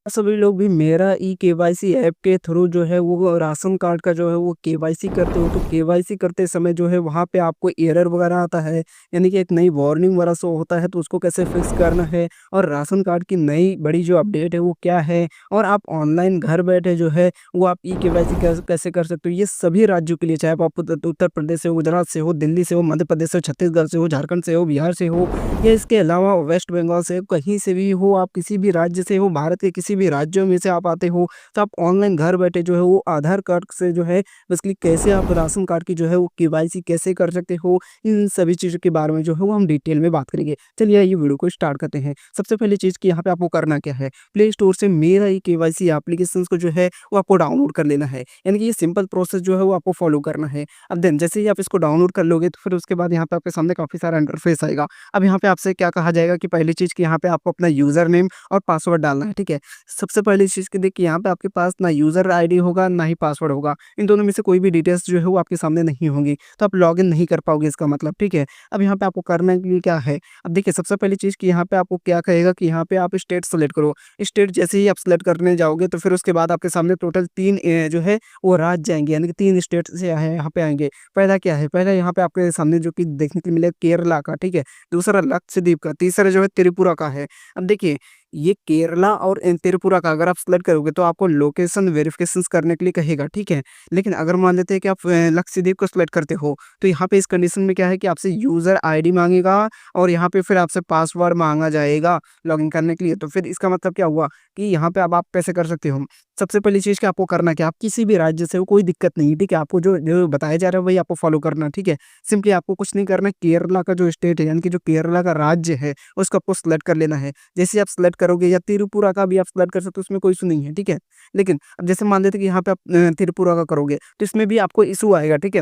सभी लोग भी मेरा ई-केवाईसी ऐप के थ्रू जो है वो राशन कार्ड का जो है वो केवाईसी करते हो, तो केवाईसी करते समय जो है वहाँ पे आपको एरर वगैरह आता है, यानी कि एक नई वार्निंग वाला शो होता है, तो उसको कैसे फिक्स करना है और राशन कार्ड की नई बड़ी जो अपडेट है वो क्या है और आप ऑनलाइन घर बैठे जो है वो आप ई-केवाईसी कैसे कर सकते हो। ये सभी राज्यों के लिए, चाहे आप उत्तर प्रदेश से हो, गुजरात से हो, दिल्ली से हो, मध्य प्रदेश से हो, छत्तीसगढ़ से हो, झारखंड से हो, बिहार से हो या इसके अलावा वेस्ट बंगाल से, कहीं से भी हो, आप किसी भी राज्य से हो, भारत के किसी भी राज्यों में से आप आते हो, तो आप ऑनलाइन घर बैठे जो है वो आधार कार्ड से जो है बेसिकली कैसे आप राशन कार्ड की जो है वो केवाईसी कैसे कर सकते हो, इन सभी चीज़ों के बारे में जो है वो हम डिटेल में बात करेंगे। चलिए ये वीडियो को स्टार्ट करते हैं। सबसे पहली चीज़ कि यहाँ पे आपको करना क्या है, प्ले स्टोर से मेरा ई केवाईसी एप्लीकेशंस को जो है वो आपको डाउनलोड कर लेना है। यानी कि ये सिंपल प्रोसेस जो है वो आपको फॉलो करना है। अब देन जैसे ही आप इसको डाउनलोड कर लोगे तो फिर उसके बाद यहाँ पे आपके सामने काफ़ी सारा इंटरफेस आएगा। अब यहाँ पे आपसे क्या कहा जाएगा कि पहली चीज़ कि यहाँ पे आपको अपना यूज़र नेम और पासवर्ड डालना है, ठीक है? सबसे पहली चीज़ कि देखिए यहाँ पे आपके पास ना यूज़र आईडी होगा, ना ही पासवर्ड होगा। इन दोनों में से कोई भी डिटेल्स जो है वो आपके सामने नहीं होंगी, तो आप लॉगिन नहीं कर पाओगे इसका मतलब, ठीक है? अब यहाँ पे आपको करना के लिए क्या है? अब देखिए सबसे पहली चीज़ कि यहाँ पे आपको क्या कहेगा कि यहाँ पे आप स्टेट सेलेक्ट करो। स्टेट जैसे ही आप सेलेक्ट करने जाओगे तो फिर उसके बाद आपके सामने टोटल 3 जो है वो राज्य आएँगे, यानी कि 3 स्टेट से यहाँ पे आएँगे। पहला क्या है? पहला यहाँ पे आपके सामने जो कि देखने को मिलेगा केरला का, ठीक है? दूसरा लक्षद्वीप का, तीसरा जो है त्रिपुरा का है। अब देखिए ये केरला और त्रिपुरा का अगर आप सेलेक्ट करोगे तो आपको लोकेशन वेरिफिकेशंस करने के लिए कहेगा, ठीक है? लेकिन अगर मान लेते हैं कि आप लक्षद्वीप को सेलेक्ट करते हो, तो यहाँ पे इस कंडीशन में क्या है कि आपसे यूज़र आईडी माँगेगा और यहाँ पे फिर आपसे पासवर्ड माँगा जाएगा लॉगिन करने के लिए। तो फिर इसका मतलब क्या हुआ कि यहाँ पे अब आप कैसे कर सकते हो? सबसे पहली चीज़ कि आपको करना क्या है, आप किसी भी राज्य से हो कोई दिक्कत नहीं है, ठीक है? आपको जो जो बताया जा रहा है वही आपको फॉलो करना है, ठीक है? सिंपली आपको कुछ नहीं करना है, केरला का जो स्टेट है यानी कि जो केरला का राज्य है, उसको आपको सेलेक्ट कर लेना है। जैसे ही आप सेलेक्ट करोगे या त्रिपुरा का भी आप सेलेक्ट कर सकते हो, उसमें कोई इश्यू नहीं है, ठीक है? लेकिन अब जैसे मान लेते हैं कि यहाँ पे आप त्रिपुरा का करोगे, तो इसमें भी आपको इश्यू आएगा, ठीक है?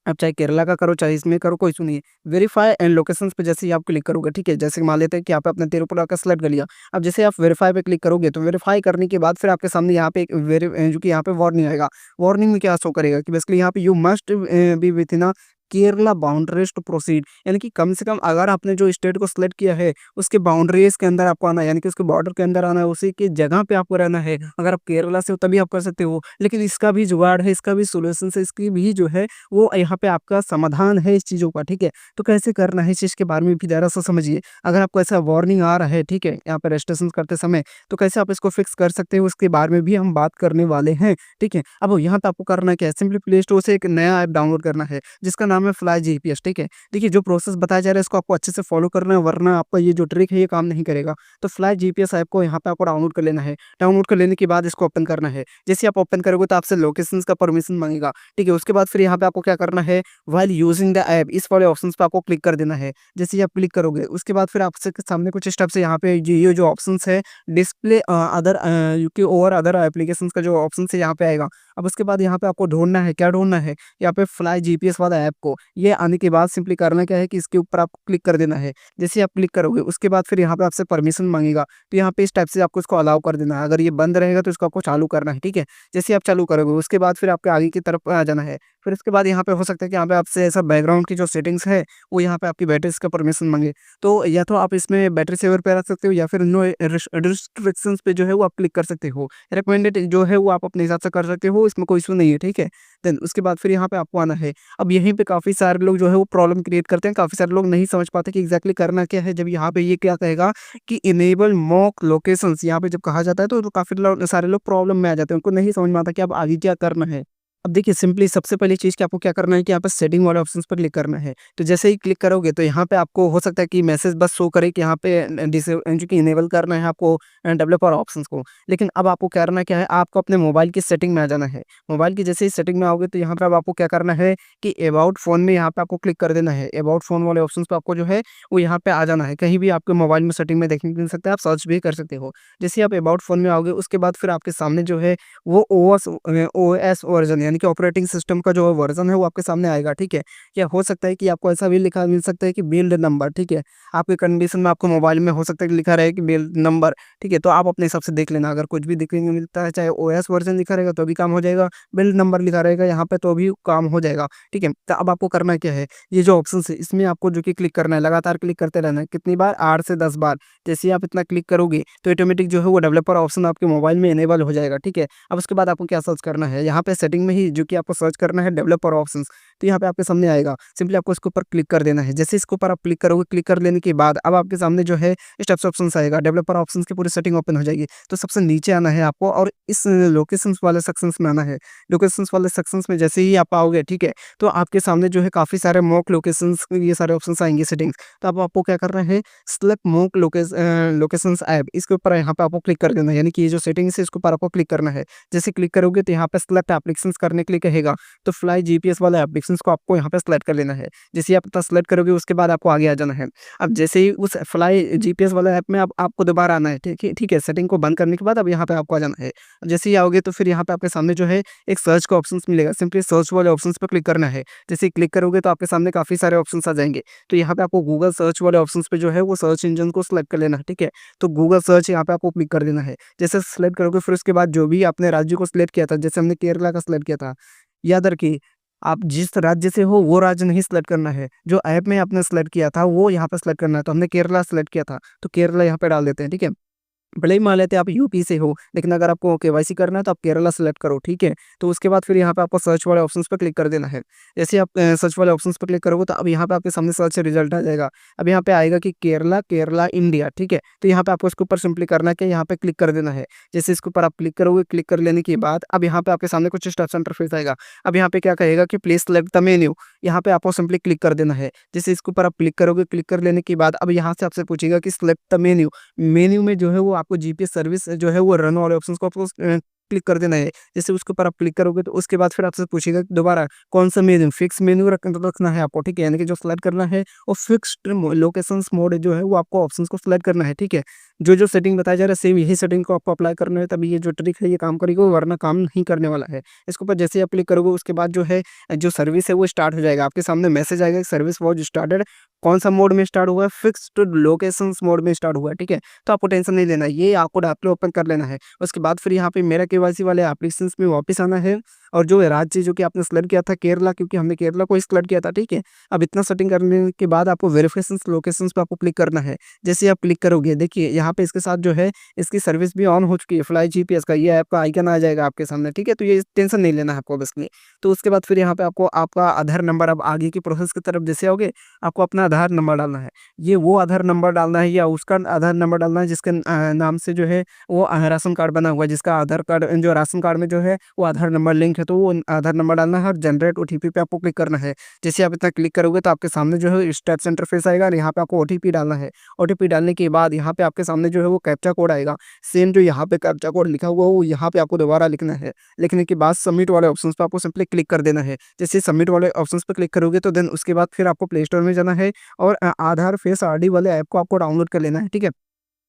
आप चाहे केरला का करो, चाहे इसमें करो, कोई इश्यू नहीं है। वेरीफाई एंड लोकेशंस पे जैसे ही आप क्लिक करोगे, ठीक है? जैसे मान लेते हैं कि आपने त्रिपुरा का सेलेक्ट कर लिया। अब जैसे आप वेरीफाई पे क्लिक करोगे, तो वेरीफाई करने के बाद फिर आपके सामने यहाँ पे एक जो कि यहाँ पे वार्निंग आएगा। वार्निंग में क्या शो करेगा कि बेसिकली यहाँ पे you must be within a Kerala boundaries to proceed, यानी कि कम से कम अगर आपने जो स्टेट को सिलेक्ट किया है, उसके बाउंड्रीज के अंदर आपको आना है, यानी कि उसके बॉर्डर के अंदर आना है, उसी की जगह पे आपको रहना है। अगर आप केरला से हो तभी आप कर सकते हो, लेकिन इसका भी जुगाड़ है, इसका भी सॉल्यूशंस है, इसकी भी जो है वो यहाँ पे आपका समाधान है इस चीज़ों का, ठीक है? तो कैसे करना है इस चीज़ के बारे में भी ज़रा-सा समझिए। अगर आपको ऐसा वार्निंग आ रहा है, ठीक है? यहाँ पे रजिस्ट्रेशन करते समय, तो कैसे आप इसको फिक्स कर सकते हो, उसके बारे में भी हम बात करने वाले हैं, ठीक है? अब यहाँ पे आपको करना क्या है, सिंपली प्ले स्टोर से एक नया ऐप डाउनलोड करना है, जिसका नाम है फ्लाई जीपीएस, ठीक है? देखिए जो प्रोसेस बताया जा रहा है इसको आपको अच्छे से फॉलो करना है, वरना आपका ये जो ट्रिक है ये काम नहीं करेगा। तो फ्लाई जीपीएस ऐप को यहाँ पे आपको डाउनलोड कर लेना है। डाउनलोड कर लेने के बाद इसको ओपन करना है। जैसे आप ओपन करोगे तो आपसे लोकेशंस का परमिशन माँगेगा, ठीक है? उसके बाद फिर यहाँ पे आपको क्या करना है, व्हाइल यूजिंग द ऐप इस वाले ऑप्शंस पे आपको क्लिक कर देना है। जैसे ही आप क्लिक करोगे उसके बाद फिर आपसे सामने कुछ स्टेप्स है, यहाँ पे ये जो ऑप्शंस है डिस्प्ले अदर यूके और अदर एप्लीकेशंस का जो ऑप्शंस है यहाँ पे आएगा। अब उसके बाद यहाँ पे आपको ढूँढना है, क्या ढूँढना है? यहाँ पे फ्लाई जीपीएस वाला ऐप को। ये आने के बाद सिंपली करना क्या है कि इसके ऊपर आपको क्लिक कर देना है। जैसे ही आप क्लिक करोगे उसके बाद फिर यहाँ पे आपसे परमिशन माँगेगा, तो यहाँ पे इस टाइप से आपको इसको अलाउ कर देना है। अगर ये बंद रहेगा तो इसको आपको चालू करना है, ठीक है? जैसे ही आप चालू करोगे उसके बाद फिर आपके आगे की तरफ आ जाना है। फिर उसके बाद यहाँ पे हो सकता है कि यहाँ पे आपसे ऐसा बैकग्राउंड की जो सेटिंग्स है, वो यहाँ पे आपकी बैटरीज़ का परमिशन माँगे। तो या तो आप इसमें बैटरी सेवर पे रख सकते हो या फिर नो रिस्ट्रिक्शंस पे जो है वो आप क्लिक कर सकते हो। रिकमेंडेड जो है वो आप अपने हिसाब से कर सकते हो, इसमें कोई इश्यू नहीं है, ठीक है? देन उसके बाद फिर यहाँ पे आपको आना है। अब यहीं पे काफ़ी सारे लोग जो है वो प्रॉब्लम क्रिएट करते हैं, काफ़ी सारे लोग नहीं समझ पाते कि एग्ज़ैक्टली करना क्या है। जब यहाँ पे ये क्या कहेगा कि इनेबल मॉक लोकेशंस यहाँ पे जब कहा जाता है तो काफ़ी सारे लोग प्रॉब्लम में आ जाते हैं, उनको नहीं समझ में आता कि अब आगे क्या करना है। अब देखिए सिंपली सबसे पहली चीज़ कि आपको क्या करना है कि यहाँ पे सेटिंग वाले ऑप्शंस पर क्लिक करना है। तो जैसे ही क्लिक करोगे तो यहाँ पे आपको हो सकता है कि मैसेज बस शो करे कि यहाँ पे जो कि इनेबल करना है आपको डेवलपर ऑप्शंस को। लेकिन अब आपको करना क्या है, आपको अपने मोबाइल की सेटिंग में आ जाना है। मोबाइल की जैसे ही सेटिंग में आओगे तो यहाँ पे अब आपको क्या करना है कि अबाउट फ़ोन में यहाँ पे आपको क्लिक कर देना है। अबाउट फ़ोन वाले ऑप्शंस पे आपको जो है वो यहाँ पे आ जाना है। कहीं भी आपके मोबाइल में सेटिंग में देखने को मिल सकता है, आप सर्च भी कर सकते हो। जैसे ही आप अबाउट फ़ोन में आओगे उसके बाद फिर आपके सामने जो है वो ओएस वर्ज़न यानी कि ऑपरेटिंग सिस्टम का जो वर्ज़न है वो आपके सामने आएगा, ठीक है। या हो सकता है कि आपको ऐसा भी लिखा मिल सकता है कि बिल्ड नंबर, ठीक है। आपके कंडीशन में आपको मोबाइल में हो सकता है कि लिखा रहे कि बिल्ड नंबर, ठीक है। तो आप अपने हिसाब से देख लेना, अगर कुछ भी देखने को मिलता है, चाहे ओएस वर्ज़न लिखा रहेगा तो भी काम हो जाएगा, बिल्ड नंबर लिखा रहेगा यहाँ पे तो भी काम हो जाएगा, ठीक है। तो अब आपको करना क्या है, ये जो ऑप्शंस है इसमें आपको जो कि क्लिक करना है, लगातार क्लिक करते रहना है। कितनी बार? 8 से 10 बार। जैसे ही आप इतना क्लिक करोगे तो ऑटोमेटिक जो है वो डेवलपर ऑप्शन आपके मोबाइल में इनेबल हो जाएगा, ठीक है। अब उसके बाद आपको क्या सर्च करना है, यहाँ पे सेटिंग में ही जो कि आपको सर्च करना है डेवलपर ऑप्शंस, तो यहाँ पे आपके सामने आएगा। सिंपली आपको इसके ऊपर क्लिक कर देना है। जैसे इसके ऊपर आप क्लिक करोगे, क्लिक कर लेने के बाद अब आपके सामने जो है स्टेप्स ऑप्शंस आएगा, डेवलपर ऑप्शंस की पूरी सेटिंग ओपन हो जाएगी। तो सबसे नीचे आना है आपको और इस लोकेशंस वाले सेक्शंस में आना है। लोकेशंस वाले सेक्शंस में जैसे ही आप आओगे, ठीक है, तो आपके सामने जो है काफ़ी सारे मॉक लोकेशंस ये सारे ऑप्शंस आएँगे सेटिंग्स। तो अब आपको क्या करना है, सेलेक्ट मॉक लोकेशंस ऐप, इसके ऊपर यहाँ पे आपको क्लिक कर देना है, यानी कि ये जो सेटिंग्स है इसके ऊपर आपको क्लिक करना है। जैसे क्लिक करोगे तो यहाँ पे सेलेक्ट एप्लीकेशंस करने के लिए कहेगा, तो फ्लाई जीपीएस वाले एप्लीकेशंस को आपको यहाँ पे सेलेक्ट कर लेना है। जैसे ही आप इतना सेलेक्ट करोगे उसके बाद आपको आगे आ जाना है। अब जैसे ही उस फ्लाई जीपीएस वाले ऐप में अब आपको दोबारा आना है, ठीक है, सेटिंग को बंद करने के बाद अब यहाँ पे आपको आ जाना है। जैसे ही आओगे तो फिर यहाँ पे आपके सामने जो है एक सर्च का ऑप्शंस मिलेगा, सिंपली सर्च वाले ऑप्शंस पे क्लिक करना है। जैसे ही क्लिक करोगे तो आपके सामने काफ़ी सारे ऑप्शंस आ जाएँगे। तो यहाँ पे आपको गूगल सर्च वाले ऑप्शंस पे जो है वो सर्च इंजन को सिलेक्ट कर लेना है, ठीक है। तो गूगल सर्च यहाँ पे आपको क्लिक कर देना है। जैसे सिलेक्ट करोगे फिर उसके बाद जो भी आपने राज्य को सिलेक्ट किया था, जैसे हमने केरला का सिलेक्ट किया था, याद रखिए आप जिस राज्य से हो वो राज्य नहीं सिलेक्ट करना है। जो ऐप में आपने सिलेक्ट किया था वो यहाँ पे सिलेक्ट करना है। तो हमने केरला सिलेक्ट किया था, तो केरला यहाँ पे डाल देते हैं, ठीक है। भले ही मान लेते हैं आप यूपी से हो, लेकिन अगर आपको केवाईसी करना है तो आप केरला सेलेक्ट करो, ठीक है। तो उसके बाद फिर यहाँ पे आपको सर्च वाले ऑप्शंस पे क्लिक कर देना है। जैसे आप सर्च वाले ऑप्शंस पे क्लिक करोगे तो अब यहाँ पे आपके सामने सर्च रिजल्ट आ जाएगा। अब यहाँ पे आएगा कि केरला, केरला इंडिया, ठीक है। तो यहाँ पे आपको इसके ऊपर सिंपली करना है कि यहाँ पे क्लिक कर देना है। जैसे इसके ऊपर आप क्लिक करोगे, क्लिक कर लेने के बाद अब यहाँ पे आपके सामने कुछ स्टेप्स इंटरफेस आएगा। अब यहाँ पे क्या कहेगा कि प्लीज सेलेक्ट द मेन्यू, यहाँ पे आपको सिंपली क्लिक कर देना है। जैसे इसके ऊपर आप क्लिक करोगे, क्लिक कर लेने के बाद अब यहाँ से आपसे पूछेगा कि सिलेक्ट द मेन्यू। मेन्यू में जो है वो आपको जीपीएस सर्विस जो है वो रन वाले ऑप्शंस को आपको क्लिक कर देना है। जैसे उसके ऊपर आप क्लिक करोगे तो उसके बाद फिर आपसे पूछेगा दोबारा कौन-सा मेन्यू, फिक्स मेन्यू रखना है आपको, ठीक है। यानी कि जो सेलेक्ट करना है वो फिक्स्ड लोकेशंस मोड जो है वो आपको ऑप्शंस को सेलेक्ट करना है, ठीक है। जो सेटिंग बताया जा रहा है सेम यही सेटिंग को आपको अप्लाई करना है, तभी ये जो ट्रिक है ये काम करेगी, वरना काम नहीं करने वाला है। इसके ऊपर जैसे ही आप क्लिक करोगे उसके बाद जो है जो सर्विस है वो स्टार्ट हो जाएगा। आपके सामने मैसेज आएगा सर्विस वाज स्टार्टेड, कौन-सा मोड में स्टार्ट हुआ है, फिक्स्ड लोकेशंस मोड में स्टार्ट हुआ है, ठीक है। तो आपको टेंशन नहीं लेना है, ये आपको डायरेक्टली ओपन कर लेना है। उसके बाद फिर यहाँ पे मेरा केवाईसी वाले एप्लीकेशंस में वापस आना है और जो राज्य जो कि आपने सेलेक्ट किया था केरला, क्योंकि हमने केरला को ही सेलेक्ट किया था, ठीक है। अब इतना सेटिंग करने के बाद आपको वेरिफिकेशंस लोकेशंस पे आपको क्लिक करना है। जैसे ही आप क्लिक करोगे देखिए यहाँ पे इसके साथ जो है इसकी सर्विस भी ऑन हो चुकी है, फ्लाई जीपीएस का ये ऐप का आइकन आ जाएगा आपके सामने, ठीक है। तो ये टेंशन नहीं लेना है आपको बेसिकली। तो उसके बाद फिर यहाँ पे आपको आपका आधार नंबर, अब आगे की प्रोसेस की तरफ जैसे आओगे आपको अपना आधार नंबर डालना है। ये वो आधार नंबर डालना है या उसका आधार नंबर डालना है जिसके नाम से जो है वो राशन कार्ड बना हुआ है, जिसका आधार कार्ड जो राशन कार्ड में जो है वो आधार नंबर लिंक है, तो वो आधार नंबर डालना है और जनरेट ओटीपी पे आपको क्लिक करना है। जैसे आप इतना क्लिक करोगे तो आपके सामने जो है स्टेप्स इंटरफेस आएगा और यहाँ पे आपको ओटीपी डालना है। ओटीपी डालने के बाद यहाँ पे आपके सामने जो है वो कैप्चा कोड आएगा। सेम जो यहाँ पे कैप्चा कोड लिखा हुआ है वो यहाँ पे आपको दोबारा लिखना है। लिखने के बाद सबमिट वाले ऑप्शंस पे आपको सिंपली क्लिक कर देना है। जैसे सबमिट वाले ऑप्शंस पे क्लिक करोगे तो देन उसके बाद फिर आपको प्ले स्टोर में जाना है और आधार फेस आईडी वाले ऐप को आपको डाउनलोड कर लेना है, ठीक है।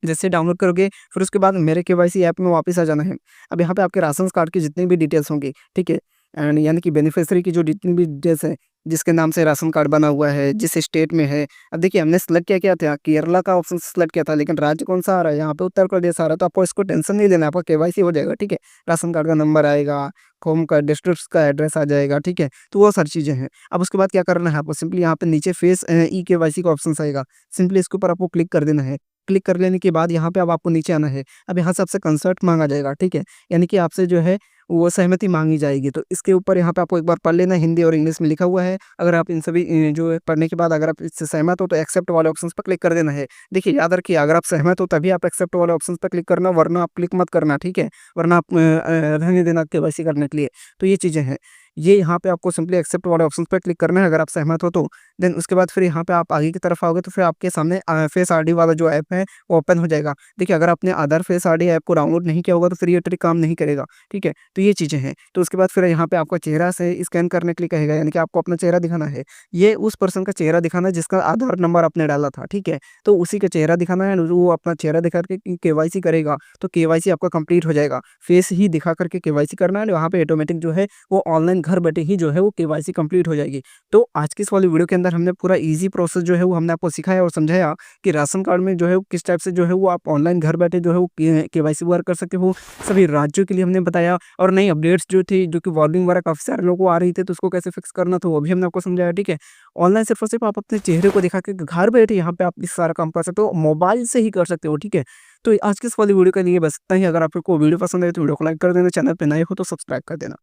जैसे डाउनलोड करोगे फिर उसके बाद मेरे केवाईसी ऐप में वापस आ जाना है। अब यहाँ पे आपके राशन कार्ड की जितनी भी डिटेल्स होंगी, ठीक है, एंड यानी कि बेनिफिशियरी की जो जितनी भी डिटेल्स है, जिसके नाम से राशन कार्ड बना हुआ है, जिस स्टेट में है। अब देखिए हमने सेलेक्ट क्या था, केरला का ऑप्शन सेलेक्ट किया था, लेकिन राज्य कौन सा आ रहा है, यहाँ पे उत्तर प्रदेश आ रहा है। तो आपको इसको टेंशन नहीं लेना, आपका केवाईसी हो जाएगा, ठीक है। राशन कार्ड का नंबर आएगा, होम का डिस्ट्रिक्ट का एड्रेस आ जाएगा, ठीक है। तो वो सारी चीज़ें हैं। अब उसके बाद क्या करना है आपको, सिंपली यहाँ पे नीचे फेस ई केवाईसी का ऑप्शन आएगा, सिंपली इसके ऊपर आपको क्लिक कर देना है। क्लिक कर लेने के बाद यहाँ पे अब आपको नीचे आना है। अब यहाँ से आपसे कंसर्ट मांगा जाएगा, ठीक है, यानी कि आपसे जो है वो सहमति मांगी जाएगी। तो इसके ऊपर यहाँ पे आपको एक बार पढ़ लेना, हिंदी और इंग्लिश में लिखा हुआ है। अगर आप इन सभी जो है पढ़ने के बाद अगर आप इससे सहमत हो तो एक्सेप्ट वाले ऑप्शंस पर क्लिक कर देना है। देखिए याद रखिए अगर आप सहमत हो तभी आप एक्सेप्ट वाले ऑप्शंस पर क्लिक करना, वरना आप क्लिक मत करना, ठीक है, वरना आप रहने देना केवाईसी करने के लिए। तो ये चीज़ें हैं। ये यहाँ पे आपको सिंपली एक्सेप्ट वाले ऑप्शन पे क्लिक करना है अगर आप सहमत हो तो। देन उसके बाद फिर यहाँ पे आप आगे की तरफ आओगे तो फिर आपके सामने फेस आईडी वाला जो ऐप है वो ओपन हो जाएगा। देखिए अगर आपने अदर फेस आईडी ऐप को डाउनलोड नहीं किया होगा तो फिर ये ट्रिक काम नहीं करेगा, ठीक है? तो ये चीज़ें हैं। तो उसके बाद फिर यहाँ पे आपको चेहरा से स्कैन करने के लिए कहेगा, यानी कि आपको अपना चेहरा दिखाना है। ये उस पर्सन का चेहरा दिखाना है जिसका आधार नंबर आपने डाला था, ठीक है? तो उसी का चेहरा दिखाना है, वो अपना चेहरा दिखा के केवाईसी करेगा, तो केवाईसी आपका कंप्लीट हो जाएगा। फेस ही दिखा कर के केवाईसी करना है, वहाँ पे ऑटोमेटिक जो है वो ऑनलाइन घर बैठे ही जो है वो केवाईसी कंप्लीट हो जाएगी। तो आज की इस वाली वीडियो के अंदर हमने पूरा ईज़ी प्रोसेस जो है वो हमने आपको सिखाया और समझाया कि राशन कार्ड में जो है वो किस टाइप से जो है वो आप ऑनलाइन घर बैठे जो है वो केवाईसी वगैरह कर सकते हो। सभी राज्यों के लिए हमने बताया और नई अपडेट्स जो थी, जो कि वार्निंग वगैरह काफ़ी सारे लोगों को आ रही थी, तो उसको कैसे फिक्स करना था वो भी हमने आपको समझाया, ठीक है? ऑनलाइन सिर्फ़ और सिर्फ़ आप अपने चेहरे को दिखा के घर बैठे यहाँ पे आप इस सारा काम कर सकते हो, मोबाइल से ही कर सकते हो, ठीक है? तो आज की इस वाली वीडियो के लिए बस इतना ही। अगर आपको वीडियो पसंद आए तो वीडियो को लाइक कर देना, चैनल पे नए हो तो सब्सक्राइब कर देना।